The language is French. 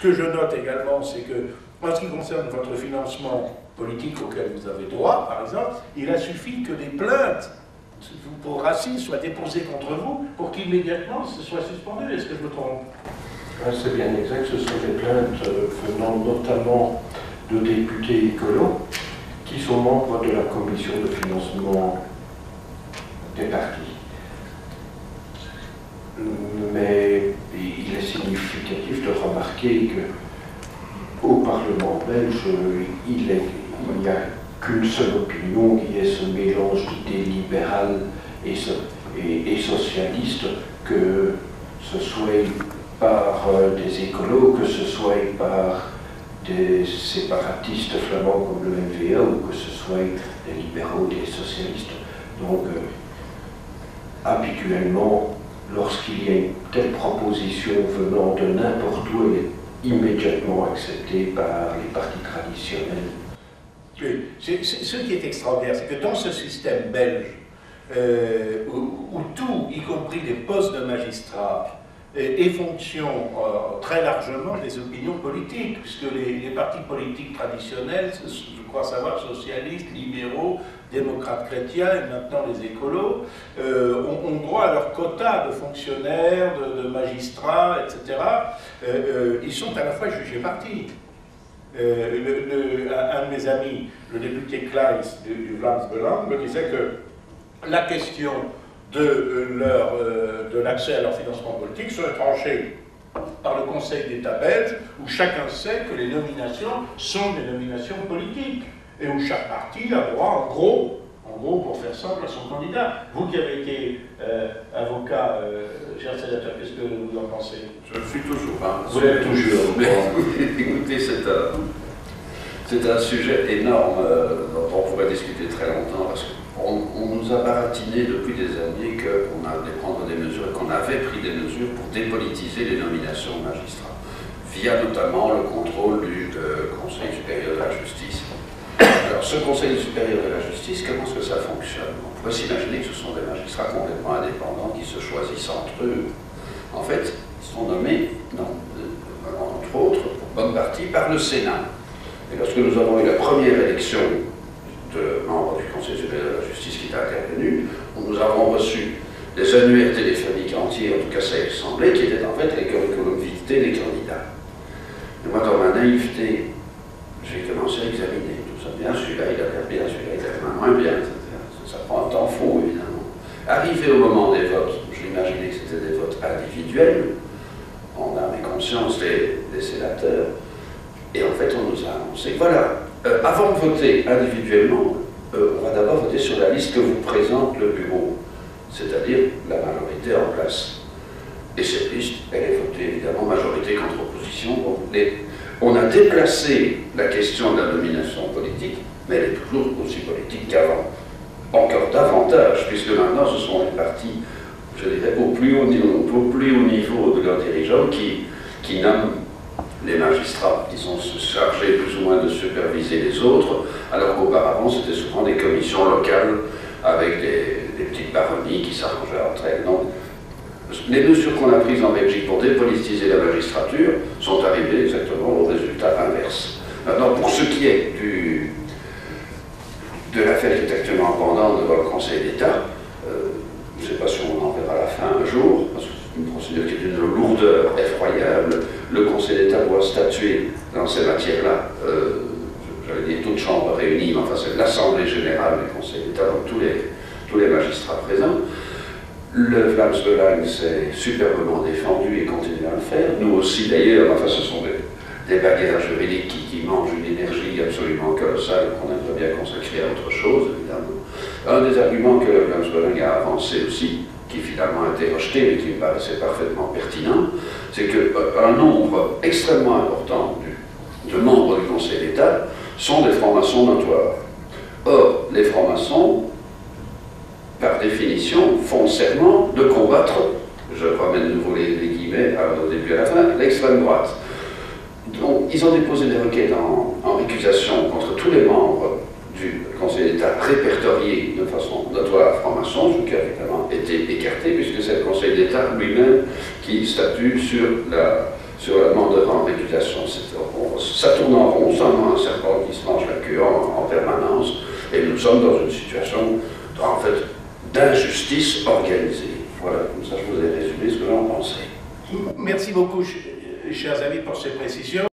Ce que je note également, c'est que, en ce qui concerne votre financement politique auquel vous avez droit, par exemple, il a suffi que des plaintes pour racisme soient déposées contre vous pour qu'immédiatement ce soit suspendu. Est-ce que je me trompe? C'est bien exact, ce sont des plaintes venant notamment de députés écolos qui sont membres de la commission de financement des partis. Mais il est significatif de remarquer qu'au Parlement belge, il n'y a qu'une seule opinion qui est ce mélange d'idées libérales et socialistes, que ce soit par des écolos, que ce soit par des séparatistes flamands comme le NVA, ou que ce soit des libéraux, des socialistes. Donc, habituellement, lorsqu'il y a une telle proposition venant de n'importe où, elle est immédiatement acceptée par les partis traditionnels. Oui. Ce qui est extraordinaire, c'est que dans ce système belge, où tout, y compris les postes de magistrats, est fonction très largement des opinions politiques, puisque les partis politiques traditionnels, je crois savoir, socialistes, libéraux, démocrates chrétiens et maintenant les écolos, ont droit à leur quota de fonctionnaires, de magistrats, etc. Ils sont à la fois jugés partis. Un de mes amis, le député Kleis du Vlaams Belang, me disait que la question de l'accès à leur financement politique serait tranchée par le Conseil d'État belge, où chacun sait que les nominations sont des nominations politiques, et où chaque parti a droit, en gros, pour faire simple, à son candidat. Vous qui avez été avocat, cher sénateur, qu'est-ce que vous en pensez? Je le suis toujours. Hein. Vous l'êtes toujours. Écoutez, c'est un sujet énorme dont on pourrait discuter très longtemps, parce qu'on nous a baratiné depuis des années qu'on allait prendre des mesures, qu'on avait pris des mesures pour dépolitiser les nominations de magistrats, via notamment le contrôle du Conseil supérieur de la justice. Alors, ce Conseil supérieur de la justice, comment est-ce que ça fonctionne? On pourrait s'imaginer que ce sont des magistrats complètement indépendants qui se choisissent entre eux. En fait, ils sont nommés, entre autres, pour bonne partie, par le Sénat. Et lorsque nous avons eu la première élection de membres du Conseil supérieur de la justice qui est intervenue, nous avons reçu des annuaires téléphoniques entiers, en tout cas ça y semblait, qui étaient en fait les curriculum vitae des candidats. Et moi, dans ma naïveté, j'ai commencé à examiner tout ça. Bien, celui-là, il a l'air bien, celui-là, il a l'air moins bien, etc. Ça prend un temps fou, évidemment. Arrivé au moment des votes, je l'imaginais que c'était des votes individuels, on a mes consciences des sénateurs, et en fait, on nous a annoncé, voilà, avant de voter individuellement, on va d'abord voter sur la liste que vous présente le bureau, c'est-à-dire la majorité en place. Et cette liste, elle est votée évidemment majorité contre opposition. On a déplacé la question de la nomination politique, mais elle est toujours aussi politique qu'avant. Encore davantage, puisque maintenant ce sont les partis, je dirais, au plus haut niveau de leurs dirigeants qui nomment les magistrats, qui sont chargés plus ou moins de superviser les autres, alors qu'auparavant c'était souvent des commissions locales avec des petites baronnies qui s'arrangeaient entre elles. Donc, les mesures qu'on a prises en Belgique pour dépolitiser la magistrature sont arrivées exactement au résultat inverse. Maintenant, pour ce qui est de l'affaire qui est actuellement pendante devant le Conseil d'État, je ne sais pas si on en verra la fin un jour, parce que c'est une procédure qui est d'une lourdeur effroyable. Le Conseil d'État doit statuer dans ces matières-là, j'allais dire toutes chambres réunies, mais enfin c'est l'Assemblée générale du Conseil d'État, donc tous les magistrats présents. Le Vlaams Belang s'est superbement défendu et continue à le faire. Nous aussi d'ailleurs, enfin ce sont des bagarres juridiques qui mangent une énergie absolument colossale qu'on aimerait bien consacrer à autre chose, évidemment. Un des arguments que le Vlaams Belang a avancé aussi, qui finalement a été rejeté, mais qui me paraissait parfaitement pertinent, c'est qu'un nombre extrêmement important de membres du Conseil d'État sont des francs-maçons notoires. Or, les francs-maçons, par définition, font serment de combattre, je remets de nouveau les guillemets au début et à la fin, l'extrême droite. Donc, ils ont déposé des requêtes en récusation contre tous les membres du Conseil d'État répertoriés de façon notoire franc-maçon, ce qui a évidemment été écarté, puisque c'est le Conseil d'État lui-même qui statue sur sur la demande de réputation. Ça tourne en rond, c'est un serpent qui se mange la queue en permanence, et nous sommes dans une situation, en fait, d'injustice organisée. Voilà, comme ça je vous ai résumé ce que j'en pensais. Merci beaucoup, chers amis, pour ces précisions.